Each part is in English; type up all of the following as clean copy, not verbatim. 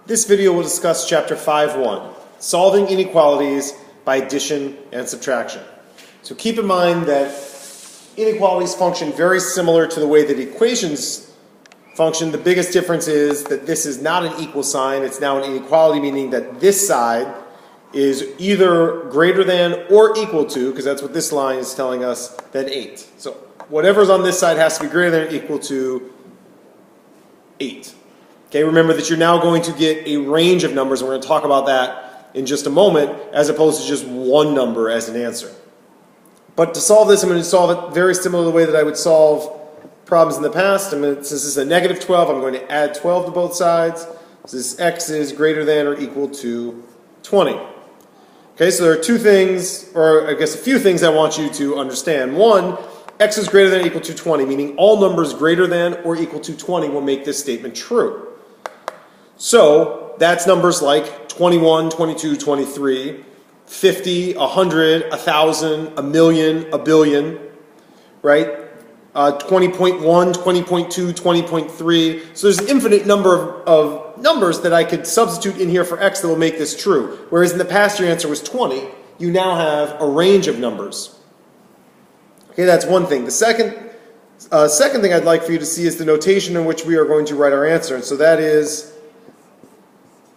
This video will discuss Chapter 5.1, Solving Inequalities by Addition and Subtraction. So keep in mind that inequalities function very similar to the way that equations function. The biggest difference is that this is not an equal sign, it's now an inequality, meaning that this side is either greater than or equal to, because that's what this line is telling us, than 8. So whatever's on this side has to be greater than or equal to 8. Okay, remember that you're now going to get a range of numbers, and we're going to talk about that in just a moment, as opposed to just one number as an answer. But to solve this, I'm going to solve it very similar to the way that I would solve problems in the past. Since this is a negative 12, I'm going to add 12 to both sides. So this x is greater than or equal to 20. Okay, so there are two things, or I guess a few things I want you to understand. One, x is greater than or equal to 20, meaning all numbers greater than or equal to 20 will make this statement true. So that's numbers like 21, 22, 23, 50, 100, 1,000, a million, a billion, right? 20.1, 20.2, 20.3. So there's an infinite number of numbers that I could substitute in here for x that will make this true. Whereas in the past your answer was 20, you now have a range of numbers. Okay, that's one thing. The second thing I'd like for you to see is the notation in which we are going to write our answer. And so that is,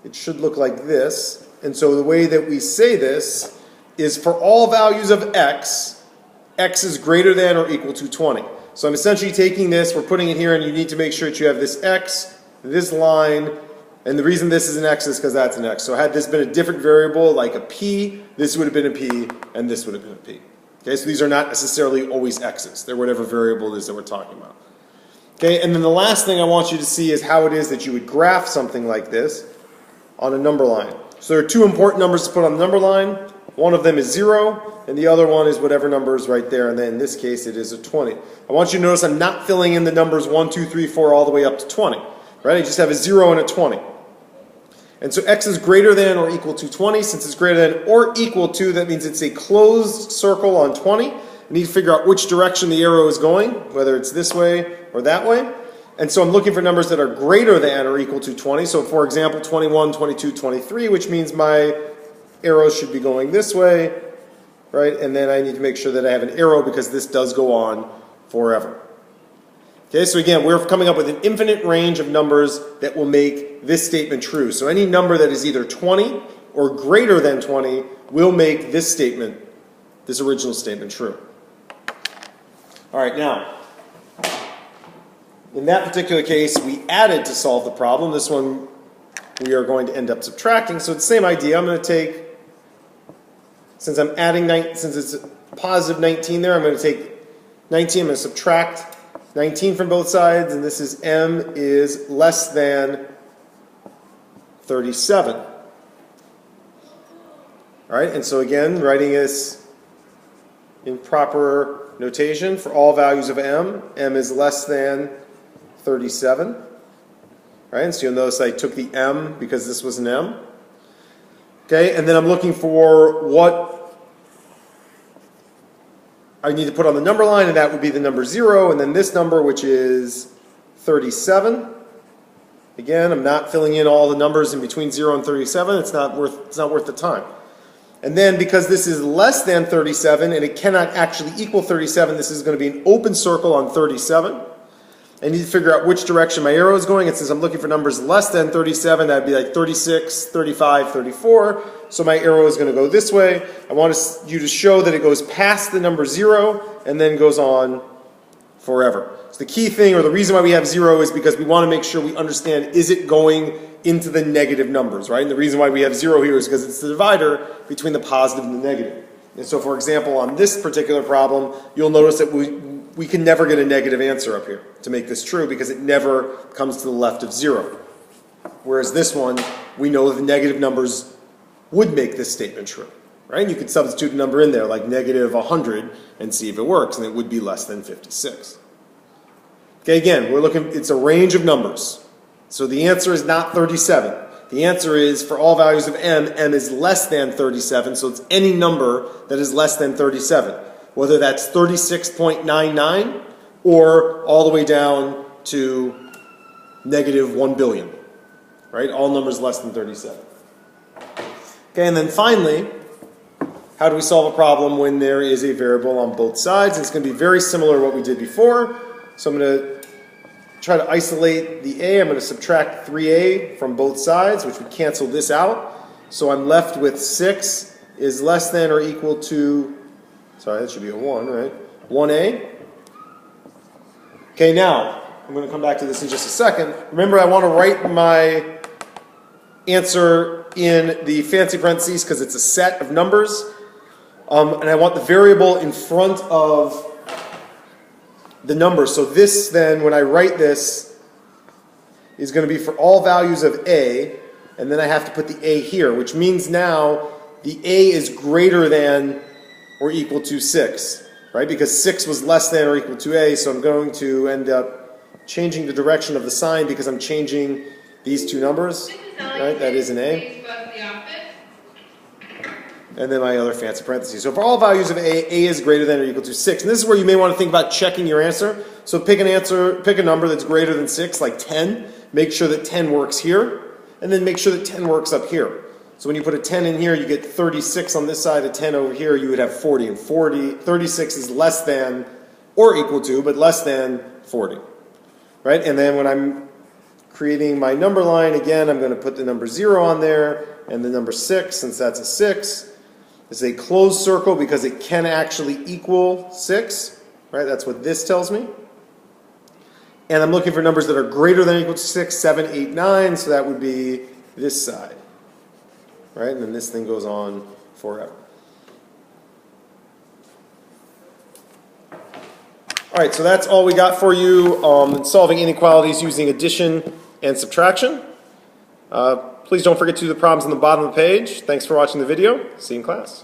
it should look like this. And so the way that we say this is for all values of x, x is greater than or equal to 20. So I'm essentially taking this, we're putting it here, and you need to make sure that you have this x, this line, and the reason this is an x is because that's an x. So had this been a different variable, like a p, this would have been a p, and this would have been a p. Okay, so these are not necessarily always x's. They're whatever variable it is that we're talking about. Okay, and then the last thing I want you to see is how it is that you would graph something like this on a number line. So there are two important numbers to put on the number line. One of them is 0, and the other one is whatever number is right there, and then in this case it is a 20. I want you to notice I'm not filling in the numbers 1, 2, 3, 4 all the way up to 20. Right? I just have a 0 and a 20. And so x is greater than or equal to 20. Since it's greater than or equal to, that means it's a closed circle on 20. I need to figure out which direction the arrow is going, whether it's this way or that way. And so I'm looking for numbers that are greater than or equal to 20. So for example, 21, 22, 23, which means my arrows should be going this way, right? And then I need to make sure that I have an arrow because this does go on forever. Okay, so again, we're coming up with an infinite range of numbers that will make this statement true. So any number that is either 20 or greater than 20 will make this statement, this original statement, true. All right, now, in that particular case, we added to solve the problem. This one, we are going to end up subtracting. So it's the same idea. I'm going to take, since I'm adding, since it's a positive 19 there, I'm going to take 19, I'm going to subtract 19 from both sides, and this is m is less than 37. All right, and so again, writing this in proper notation for all values of m, m is less than 37. Right, and so you'll notice I took the m because this was an m. Okay, and then I'm looking for what I need to put on the number line, and that would be the number 0, and then this number, which is 37. Again, I'm not filling in all the numbers in between 0 and 37. It's not worth the time. And then because this is less than 37 and it cannot actually equal 37, this is going to be an open circle on 37. I need to figure out which direction my arrow is going, and since I'm looking for numbers less than 37, that'd be like 36, 35, 34. So my arrow is going to go this way. I want you to show that it goes past the number 0 and then goes on forever. So the key thing, or the reason why we have 0, is because we want to make sure we understand, is it going into the negative numbers, right? And the reason why we have 0 here is because it's the divider between the positive and the negative. And so for example, on this particular problem, you'll notice that we can never get a negative answer up here to make this true because it never comes to the left of 0. Whereas this one, we know the negative numbers would make this statement true, right? And you could substitute a number in there like negative 100 and see if it works, and it would be less than 56. Okay, again, we're looking, it's a range of numbers. So the answer is not 37. The answer is for all values of m, m is less than 37, so it's any number that is less than 37. Whether that's 36.99 or all the way down to negative 1 billion. right? All numbers less than 37. Okay, and then finally, how do we solve a problem when there is a variable on both sides? It's going to be very similar to what we did before. So I'm going to try to isolate the a. I'm going to subtract 3a from both sides, which would cancel this out. So I'm left with 6 is less than or equal to, sorry, that should be a 1, right? 1a. Okay, now, I'm going to come back to this in just a second. Remember, I want to write my answer in the fancy parentheses because it's a set of numbers. And I want the variable in front of the number. So this then, when I write this, is going to be for all values of a, and then I have to put the a here, which means now the a is greater than or equal to 6, right? Because 6 was less than or equal to a, so I'm going to end up changing the direction of the sign because I'm changing these two numbers, right? That is an a. And then my other fancy parentheses. So for all values of a is greater than or equal to 6. And this is where you may want to think about checking your answer. So pick a number that's greater than 6, like 10. Make sure that 10 works here. And then make sure that 10 works up here. So when you put a 10 in here, you get 36 on this side, a 10 over here, you would have 40. And 36 is less than or equal to, but less than 40. Right? And then when I'm creating my number line, again, I'm going to put the number 0 on there and the number 6, since that's a 6. It's a closed circle because it can actually equal 6, right? That's what this tells me. And I'm looking for numbers that are greater than or equal to 6, 7, 8, 9, so that would be this side, right? And then this thing goes on forever. All right, so that's all we got for you in solving inequalities using addition and subtraction. Please don't forget to do the problems on the bottom of the page. Thanks for watching the video. See you in class.